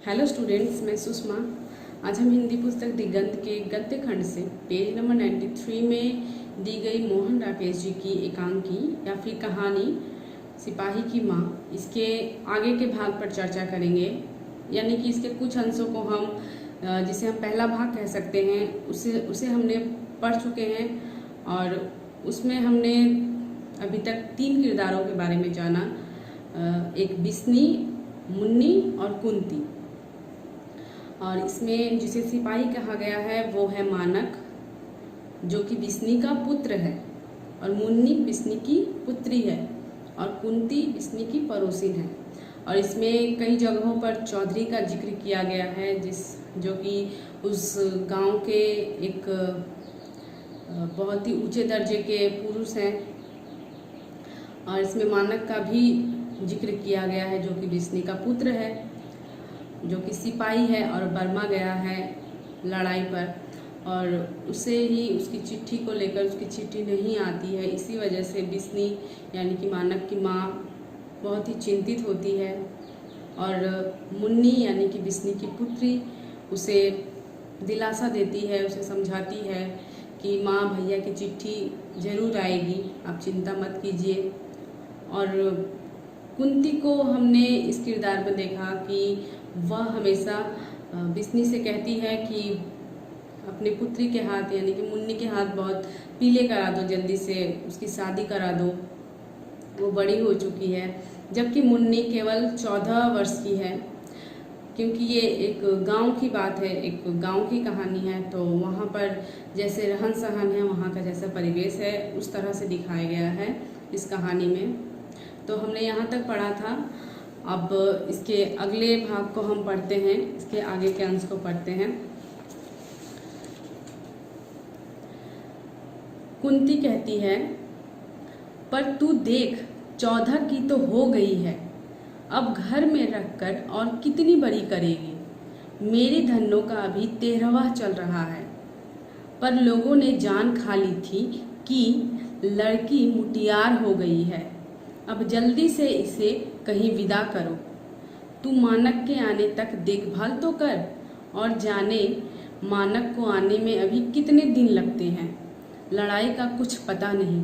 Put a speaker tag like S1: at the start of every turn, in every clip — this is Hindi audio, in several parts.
S1: हेलो स्टूडेंट्स, मैं सुषमा। आज हम हिंदी पुस्तक दिगंत के गद्य खंड से पेज नंबर 93 में दी गई मोहन राकेश जी की एकांकी या फिर कहानी सिपाही की माँ, इसके आगे के भाग पर चर्चा करेंगे। यानी कि इसके कुछ अंशों को हम जिसे हम पहला भाग कह सकते हैं उसे हमने पढ़ चुके हैं और उसमें हमने अभी तक 3 किरदारों के बारे में जाना। एक बिस्नी, मुन्नी और कुंती। और इसमें जिसे सिपाही कहा गया है वो है मानक, जो कि बिस्नी का पुत्र है, और मुन्नी बिस्नी की पुत्री है, और कुंती बिस्नी की पड़ोसिन है। और इसमें कई जगहों पर चौधरी का जिक्र किया गया है, जो कि उस गांव के एक बहुत ही ऊंचे दर्जे के पुरुष हैं। और इसमें मानक का भी जिक्र किया गया है, जो कि बिस्नी का पुत्र है, जो कि सिपाही है और बर्मा गया है लड़ाई पर, और उसे ही उसकी चिट्ठी को लेकर उसकी चिट्ठी नहीं आती है। इसी वजह से बिस्नी यानी कि मानक की माँ बहुत ही चिंतित होती है, और मुन्नी यानी कि बिस्नी की पुत्री उसे दिलासा देती है, उसे समझाती है कि माँ भैया की चिट्ठी ज़रूर आएगी, आप चिंता मत कीजिए। और कुंती को हमने इस किरदार में देखा कि वह हमेशा बिस्नी से कहती है कि अपनी पुत्री के हाथ यानी कि मुन्नी के हाथ बहुत पीले करा दो, जल्दी से उसकी शादी करा दो, वो बड़ी हो चुकी है। जबकि मुन्नी केवल 14 वर्ष की है, क्योंकि ये एक गांव की बात है, एक गांव की कहानी है। तो वहाँ पर जैसे रहन सहन है, वहाँ का जैसा परिवेश है, उस तरह से दिखाया गया है इस कहानी में। तो हमने यहाँ तक पढ़ा था। अब इसके अगले भाग को हम पढ़ते हैं, इसके आगे के अंश को पढ़ते हैं। कुंती कहती है, पर तू देख 14 की तो हो गई है, अब घर में रखकर और कितनी बड़ी करेगी। मेरी धनों का अभी 13वां चल रहा है, पर लोगों ने जान खा ली थी कि लड़की मुटियार हो गई है। अब जल्दी से इसे कहीं विदा करो। तू मानक के आने तक देखभाल तो कर, और जाने मानक को आने में अभी कितने दिन लगते हैं, लड़ाई का कुछ पता नहीं।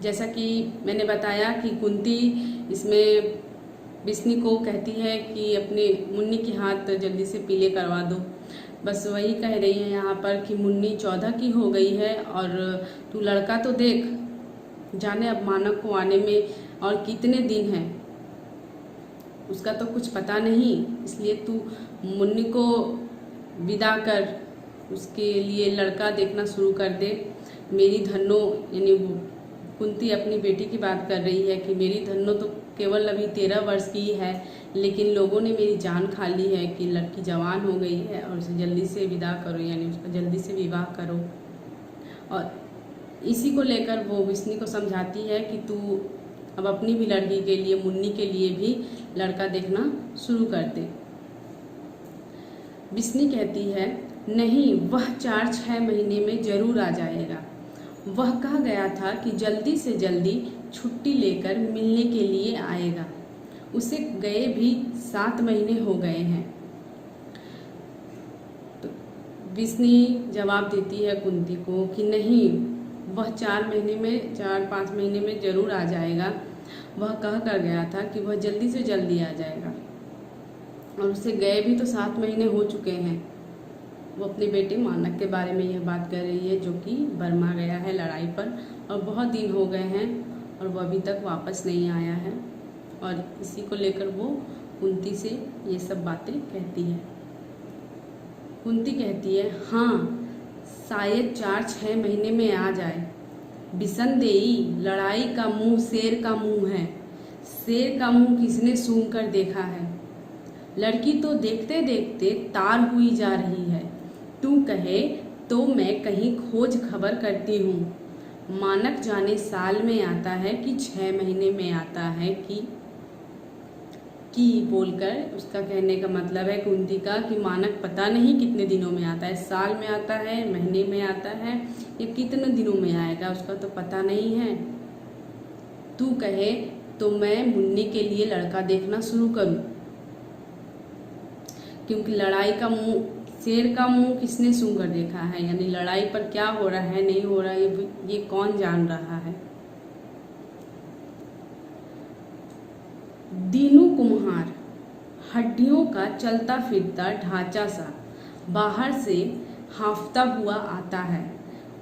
S1: जैसा कि मैंने बताया कि कुंती इसमें बिस्नी को कहती है कि अपने मुन्नी के हाथ जल्दी से पीले करवा दो। बस वही कह रही है यहाँ पर कि मुन्नी 14 की हो गई है, और तू लड़का तो देख, जाने अब मानक को आने में और कितने दिन हैं, उसका तो कुछ पता नहीं। इसलिए तू मुन्नी को विदा कर, उसके लिए लड़का देखना शुरू कर दे। मेरी धन्नो यानी कुंती अपनी बेटी की बात कर रही है कि मेरी धन्नो तो केवल अभी 13 वर्ष की है, लेकिन लोगों ने मेरी जान खा ली है कि लड़की जवान हो गई है, और उसे जल्दी से विदा करो, यानी उसका जल्दी से विवाह करो। और इसी को लेकर वो बिस्नी को समझाती है कि तू अब अपनी भी लड़की के लिए, मुन्नी के लिए भी लड़का देखना शुरू कर दे। बिस्नी कहती है, नहीं, वह 4-6 महीने में जरूर आ जाएगा। वह कहा गया था कि जल्दी से जल्दी छुट्टी लेकर मिलने के लिए आएगा। उसे गए भी 7 महीने हो गए हैं। तो बिस्नी जवाब देती है कुंती को कि नहीं, वह 4-5 महीने में जरूर आ जाएगा। वह कह कर गया था कि वह जल्दी से जल्दी आ जाएगा, और उसे गए भी तो 7 महीने हो चुके हैं। वो अपने बेटे मानक के बारे में यह बात कर रही है, जो कि बर्मा गया है लड़ाई पर, और बहुत दिन हो गए हैं और वो अभी तक वापस नहीं आया है। और इसी को लेकर वो कुंती से ये सब बातें कहती है। कुंती कहती है, हाँ, शायद 4-6 महीने में आ जाए। बिसनदेई, लड़ाई का मुंह शेर का मुंह है, शेर का मुंह किसने सूंघ कर देखा है। लड़की तो देखते देखते तार हुई जा रही है। तू कहे तो मैं कहीं खोज खबर करती हूँ। मानक जाने साल में आता है कि 6 महीने में आता है कि बोलकर उसका कहने का मतलब है कुंती का कि मानक पता नहीं कितने दिनों में आता है, साल में आता है, महीने में आता है, या कितने दिनों में आएगा, उसका तो पता नहीं है। तू कहे तो मैं मुन्नी के लिए लड़का देखना शुरू करूं। क्योंकि लड़ाई का मुंह, शेर का मुंह किसने सूंघ कर देखा है, यानी लड़ाई पर क्या हो रहा है नहीं हो रहा है ये कौन जान रहा है। दीनू कुम्हार हड्डियों का चलता फिरता ढांचा सा बाहर से हांफता हुआ आता है।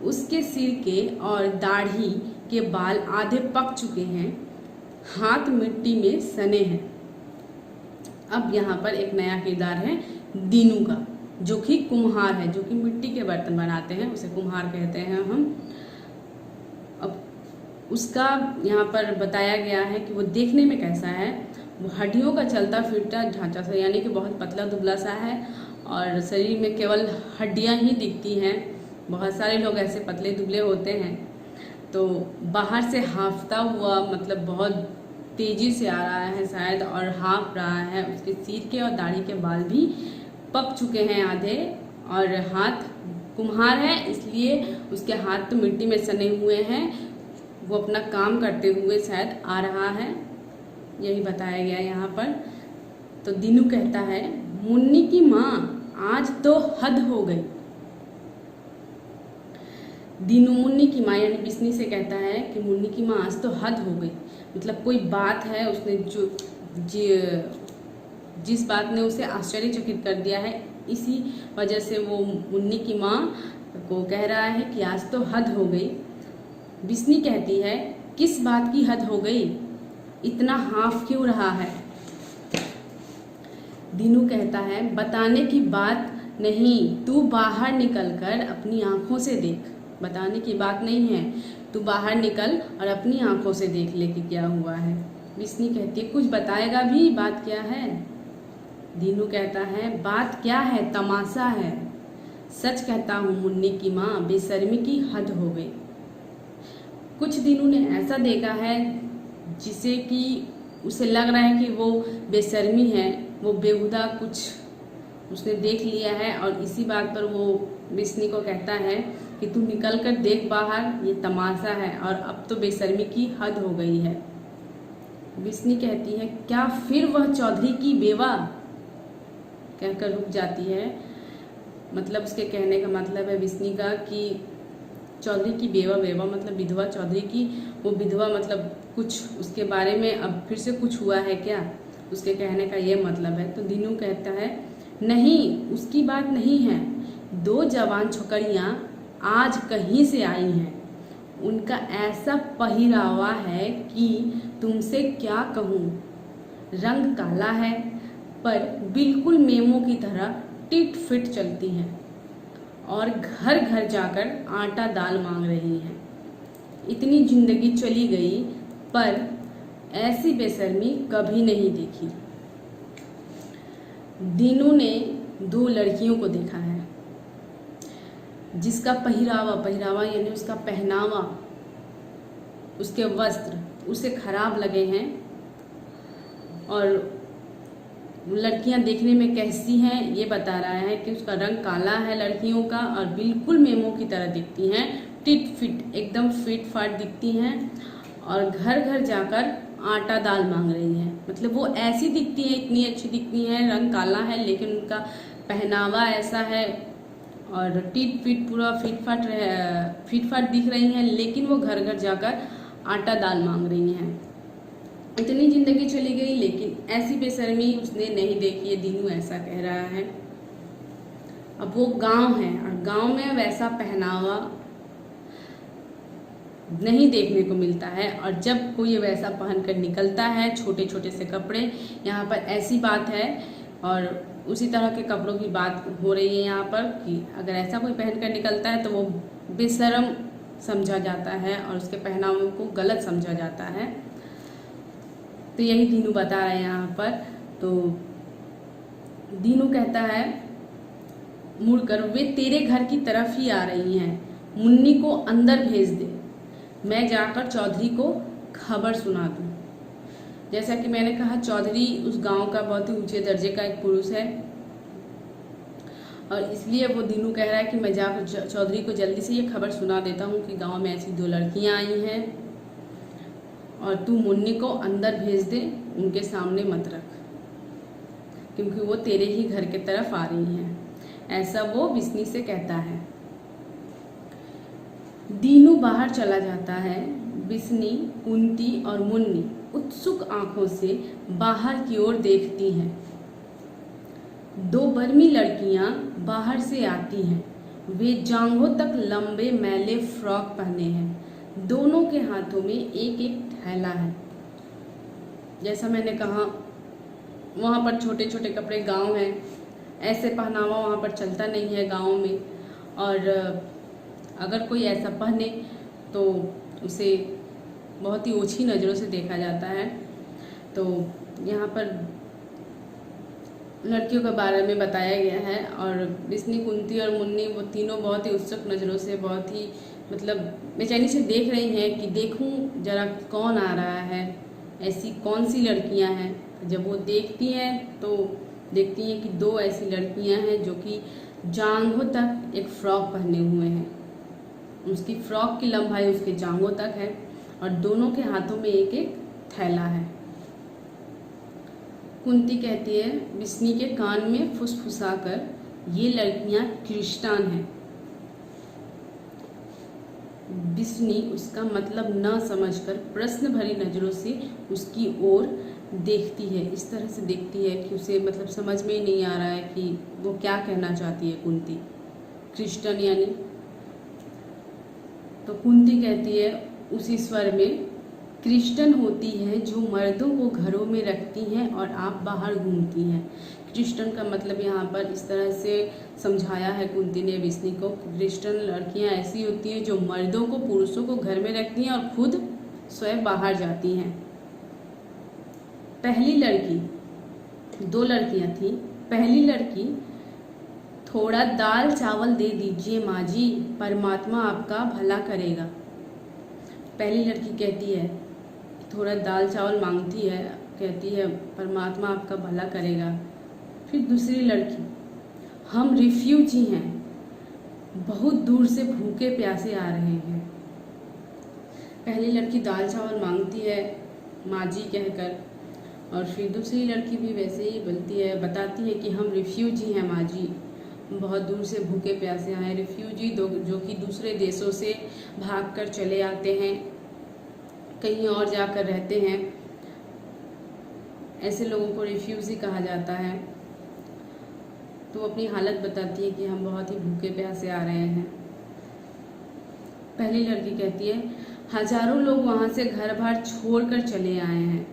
S1: उसके सिर के और दाढ़ी के बाल आधे पक चुके हैं, हाथ मिट्टी में सने हैं। अब यहाँ पर एक नया किरदार है दीनू का, जो कि कुम्हार है, जो कि मिट्टी के बर्तन बनाते हैं, उसे कुम्हार कहते हैं हम। अब उसका यहाँ पर बताया गया है कि वो देखने में कैसा है। वो हड्डियों का चलता फिरता ढांचा सा, यानी कि बहुत पतला दुबला सा है और शरीर में केवल हड्डियाँ ही दिखती हैं। बहुत सारे लोग ऐसे पतले दुबले होते हैं। तो बाहर से हांफता हुआ मतलब बहुत तेजी से आ रहा है शायद, और हाँफ रहा है। उसके सिर के और दाढ़ी के बाल भी पक चुके हैं आधे, और हाथ, कुम्हार है इसलिए उसके हाथ तो मिट्टी में सने हुए हैं। वो अपना काम करते हुए शायद आ रहा है, यही बताया गया यहाँ पर। तो दीनू कहता है, मुन्नी की माँ आज तो हद हो गई। दीनू मुन्नी की माँ यानी बिस्नी से कहता है कि मुन्नी की माँ आज तो हद हो गई। मतलब कोई बात है, उसने जिस बात ने उसे आश्चर्यचकित कर दिया है, इसी वजह से वो मुन्नी की माँ को कह रहा है कि आज तो हद हो गई। बिस्नी कहती है, किस बात की हद हो गई, इतना हाफ क्यों रहा है। दीनू कहता है, बताने की बात नहीं, तू बाहर निकल कर अपनी आंखों से देख। बताने की बात नहीं है, तू बाहर निकल और अपनी आंखों से देख ले कि क्या हुआ है। बिस्नी कहती है, कुछ बताएगा भी, बात क्या है। दीनू कहता है, बात क्या है, तमाशा है। सच कहता हूँ मुन्नी की माँ, बेशर्मी की हद हो गई। कुछ दीनू ने ऐसा देखा है जिसे कि उसे लग रहा है कि वो बेशर्मी है, वो बेहुदा कुछ उसने देख लिया है, और इसी बात पर वो बिस्नी को कहता है कि तू निकल कर देख बाहर, ये तमाशा है और अब तो बेशर्मी की हद हो गई है। बिस्नी कहती है, क्या फिर वह चौधरी की बेवा, कहकर रुक जाती है। मतलब उसके कहने का मतलब है बिस्नी का कि चौधरी की बेवा, बेवा मतलब विधवा, चौधरी की वो विधवा, मतलब कुछ उसके बारे में अब फिर से कुछ हुआ है क्या, उसके कहने का ये मतलब है। तो दीनू कहता है, नहीं उसकी बात नहीं है, दो जवान छोकरियाँ आज कहीं से आई हैं, उनका ऐसा पहरावा है कि तुमसे क्या कहूँ। रंग काला है पर बिल्कुल मेमो की तरह टिट फिट चलती हैं और घर घर जाकर आटा दाल मांग रही हैं। इतनी जिंदगी चली गई पर ऐसी बेशर्मी कभी नहीं देखी। दीनू ने दो लड़कियों को देखा है जिसका पहरावा यानी उसका पहनावा, उसके वस्त्र उसे खराब लगे हैं, और लड़कियां देखने में कैसी हैं ये बता रहा है कि उसका रंग काला है लड़कियों का और बिल्कुल मेमो की तरह दिखती हैं, टिट फिट एकदम फिट फाट दिखती हैं, और घर घर जाकर आटा दाल मांग रही हैं। मतलब वो ऐसी दिखती हैं, इतनी अच्छी दिखती हैं, रंग काला है लेकिन उनका पहनावा ऐसा है और टिट फिट पूरा फिट फाट दिख रही हैं, लेकिन वो घर घर जाकर आटा दाल मांग रही हैं। इतनी जिंदगी चली गई लेकिन ऐसी बेशर्मी उसने नहीं देखी है, दीनू ऐसा कह रहा है। अब वो गांव है और गांव में वैसा पहनावा नहीं देखने को मिलता है, और जब कोई वैसा पहनकर निकलता है, छोटे छोटे से कपड़े, यहाँ पर ऐसी बात है और उसी तरह के कपड़ों की बात हो रही है यहाँ पर कि अगर ऐसा कोई पहनकर निकलता है तो वो बेशर्म समझा जाता है और उसके पहनावे को गलत समझा जाता है। तो यही दीनू बता रहे हैं यहाँ पर। तो दीनू कहता है मुड़कर, वे तेरे घर की तरफ ही आ रही हैं, मुन्नी को अंदर भेज दे, मैं जाकर चौधरी को खबर सुना दूँ। जैसा कि मैंने कहा, चौधरी उस गांव का बहुत ही ऊंचे दर्जे का एक पुरुष है और इसलिए वो दीनू कह रहा है कि मैं जाकर चौधरी को जल्दी से ये खबर सुना देता हूँ कि गांव में ऐसी दो लड़कियां आई हैं और तू मुन्नी को अंदर भेज दे, उनके सामने मत रख। क्योंकि वो तेरे ही घर के तरफ आ रही हैं, ऐसा वो बिस्नी से कहता है। दीनू बाहर चला जाता है। बिस्नी, कुंती और मुन्नी उत्सुक आंखों से बाहर की ओर देखती हैं। दो बर्मी लड़कियां बाहर से आती हैं। वे जांघों तक लंबे मैले फ्रॉक पहने हैं। दोनों के हाथों में एक एक थैला है। जैसा मैंने कहा, वहाँ पर छोटे छोटे कपड़े गांव हैं, ऐसे पहनावा वहाँ पर चलता नहीं है गाँव में, और अगर कोई ऐसा पहने तो उसे बहुत ही ओछी नज़रों से देखा जाता है। तो यहाँ पर लड़कियों के बारे में बताया गया है, और बिस्नी, कुंती और मुन्नी वो तीनों बहुत ही उत्सुक नज़रों से, बहुत ही मतलब बेचैनी से देख रही हैं कि देखूं जरा कौन आ रहा है, ऐसी कौन सी लड़कियां हैं। जब वो देखती हैं तो देखती हैं कि दो ऐसी लड़कियां हैं जो कि जांघों तक एक फ्रॉक पहने हुए हैं। उसकी फ्रॉक की लंबाई उसके जांघों तक है और दोनों के हाथों में एक एक थैला है। कुंती कहती है बिस्नी के कान में फुसफुसाकर, ये लड़कियां क्रिश्चियन हैं। बिस्नी उसका मतलब न समझकर प्रश्न भरी नज़रों से उसकी ओर देखती है। इस तरह से देखती है कि उसे मतलब समझ में ही नहीं आ रहा है कि वो क्या कहना चाहती है कुंती। क्रिश्चियन यानी, तो कुंती कहती है उसी स्वर में, क्रिश्चियन होती है जो मर्दों को घरों में रखती हैं और आप बाहर घूमती हैं। क्रिश्चियन का मतलब यहाँ पर इस तरह से समझाया है कुंती ने बिस्नी को। क्रिश्चियन लड़कियाँ ऐसी होती हैं जो मर्दों को, पुरुषों को घर में रखती हैं और खुद स्वयं बाहर जाती हैं। पहली लड़की, दो लड़कियाँ थीं। पहली लड़की, थोड़ा दाल चावल दे दीजिए माँ जी, परमात्मा आपका भला करेगा। पहली लड़की कहती है, थोड़ा दाल चावल मांगती है, कहती है परमात्मा आपका भला करेगा। फिर दूसरी लड़की, हम रिफ्यूजी हैं, बहुत दूर से भूखे प्यासे आ रहे हैं। पहली लड़की दाल चावल मांगती है माँ जी कहकर, और फिर दूसरी लड़की भी वैसे ही बोलती है, बताती है कि हम रिफ्यूजी हैं माँ जी, बहुत दूर से भूखे प्यासे आए। रिफ्यूजी जो कि दूसरे देशों से भागकर चले आते हैं, कहीं और जाकर रहते हैं, ऐसे लोगों को रिफ्यूजी कहा जाता है। तो अपनी हालत बताती है कि हम बहुत ही भूखे प्यासे आ रहे हैं। पहली लड़की कहती है, हजारों लोग वहाँ से घर बार छोड़कर चले आए हैं।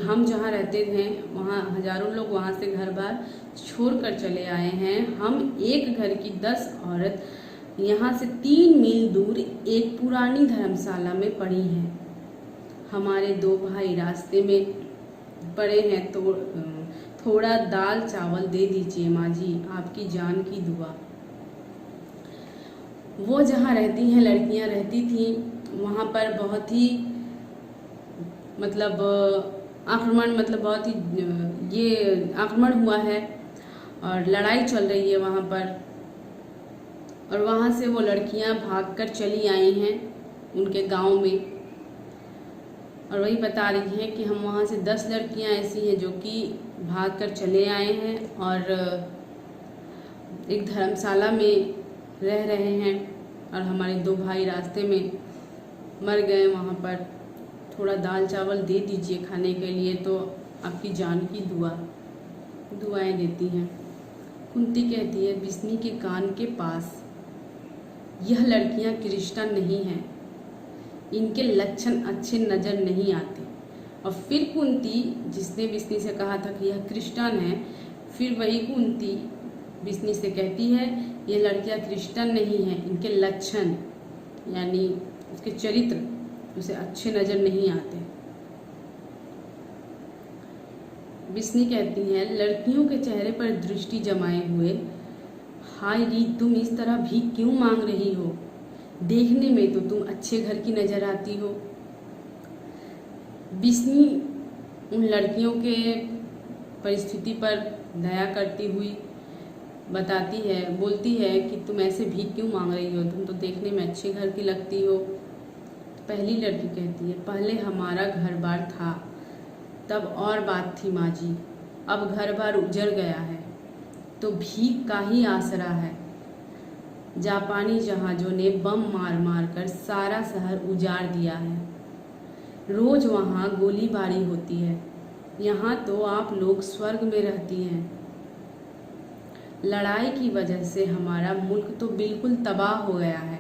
S1: हम जहाँ रहते थे वहाँ हजारों लोग वहाँ से घर बार छोड़कर चले आए हैं। हम एक घर की 10 औरत यहाँ से 3 मील दूर एक पुरानी धर्मशाला में पड़ी हैं। हमारे 2 भाई रास्ते में पड़े हैं, तो थोड़ा दाल चावल दे दीजिए माँ जी, आपकी जान की दुआ। वो जहाँ रहती हैं, लड़कियाँ रहती थी, वहाँ पर बहुत ही मतलब आक्रमण, मतलब बहुत ही ये आक्रमण हुआ है और लड़ाई चल रही है वहाँ पर, और वहाँ से वो लड़कियाँ भागकर चली आई हैं उनके गांव में। और वही बता रही हैं कि हम वहाँ से 10 लड़कियाँ ऐसी हैं जो कि भागकर चले आए हैं और एक धर्मशाला में रह रहे हैं, और हमारे 2 भाई रास्ते में मर गए वहाँ पर। थोड़ा दाल चावल दे दीजिए खाने के लिए, तो आपकी जान की दुआएं देती हैं। कुंती कहती है बिस्नी के कान के पास, यह लड़कियां क्रिश्चियन नहीं हैं, इनके लक्षण अच्छे नज़र नहीं आते। और फिर कुंती, जिसने बिस्नी से कहा था कि यह क्रिश्चियन है, फिर वही कुंती बिस्नी से कहती है ये लड़कियां क्रिश्चियन नहीं हैं, इनके लक्षण यानी उसके चरित्र उसे अच्छे नज़र नहीं आते। बिस्नी कहती है लड़कियों के चेहरे पर दृष्टि जमाए हुए, हाय री, तुम इस तरह भीख क्यों मांग रही हो? देखने में तो तुम अच्छे घर की नज़र आती हो। बिस्नी उन लड़कियों के परिस्थिति पर दया करती हुई बताती है, बोलती है कि तुम ऐसे भीख क्यों मांग रही हो, तुम तो देखने में अच्छे घर की लगती हो। पहली लड़की कहती है पहले हमारा घर बार था, तब और बात थी माँ जी, अब घर बार उजड़ गया है, तो भीख का ही आसरा है। जापानी जहाज़ों ने बम मार मार कर सारा शहर उजाड़ दिया है। रोज वहाँ गोलीबारी होती है, यहाँ तो आप लोग स्वर्ग में रहती हैं। लड़ाई की वजह से हमारा मुल्क तो बिल्कुल तबाह हो गया है।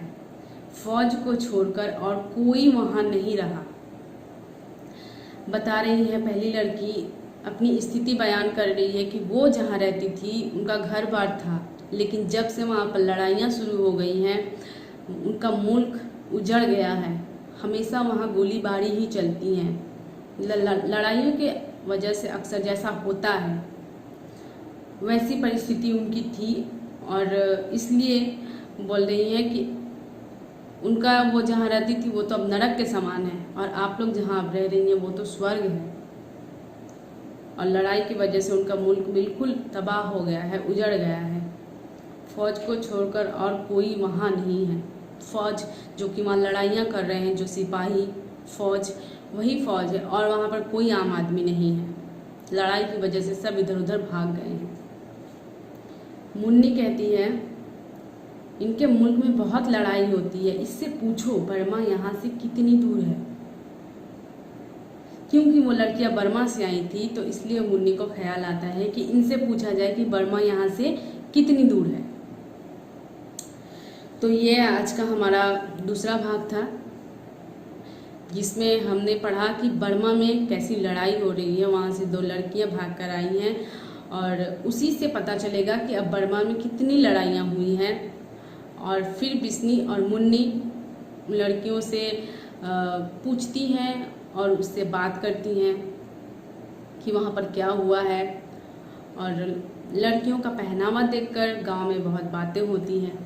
S1: फौज को छोड़कर और कोई वहाँ नहीं रहा। बता रही है पहली लड़की, अपनी स्थिति बयान कर रही है कि वो जहाँ रहती थी उनका घर बार था, लेकिन जब से वहाँ पर लड़ाइयाँ शुरू हो गई हैं उनका मुल्क उजड़ गया है। हमेशा वहाँ गोलीबारी ही चलती हैं। लड़ाइयों के वजह से अक्सर जैसा होता है वैसी परिस्थिति उनकी थी, और इसलिए बोल रही हैं कि उनका वो जहाँ रहती थी वो तो अब नरक के समान है, और आप लोग जहाँ अब रह रही हैं वो तो स्वर्ग है। और लड़ाई की वजह से उनका मुल्क बिल्कुल तबाह हो गया है, उजड़ गया है। फौज को छोड़कर और कोई वहाँ नहीं है। फौज जो कि वहाँ लड़ाइयाँ कर रहे हैं, जो सिपाही फौज, वही फौज है, और वहाँ पर कोई आम आदमी नहीं है। लड़ाई की वजह से सब इधर उधर भाग गए हैं। मुन्नी कहती है इनके मुल्क में बहुत लड़ाई होती है, इससे पूछो बर्मा यहाँ से कितनी दूर है। क्योंकि वो लड़कियां बर्मा से आई थी, तो इसलिए मुन्नी को ख्याल आता है कि इनसे पूछा जाए कि बर्मा यहाँ से कितनी दूर है। तो ये आज का हमारा दूसरा भाग था, जिसमें हमने पढ़ा कि बर्मा में कैसी लड़ाई हो रही है, वहाँ से 2 लड़कियां भाग कर आई हैं, और उसी से पता चलेगा कि अब बर्मा में कितनी लड़ाइयाँ हुई हैं। और फिर बिस्नी और मुन्नी लड़कियों से पूछती हैं और उससे बात करती हैं कि वहाँ पर क्या हुआ है, और लड़कियों का पहनावा देखकर गांव में बहुत बातें होती हैं।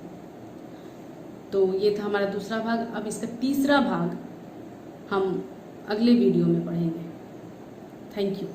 S1: तो ये था हमारा दूसरा भाग। अब इसका तीसरा भाग हम अगले वीडियो में पढ़ेंगे। Thank you.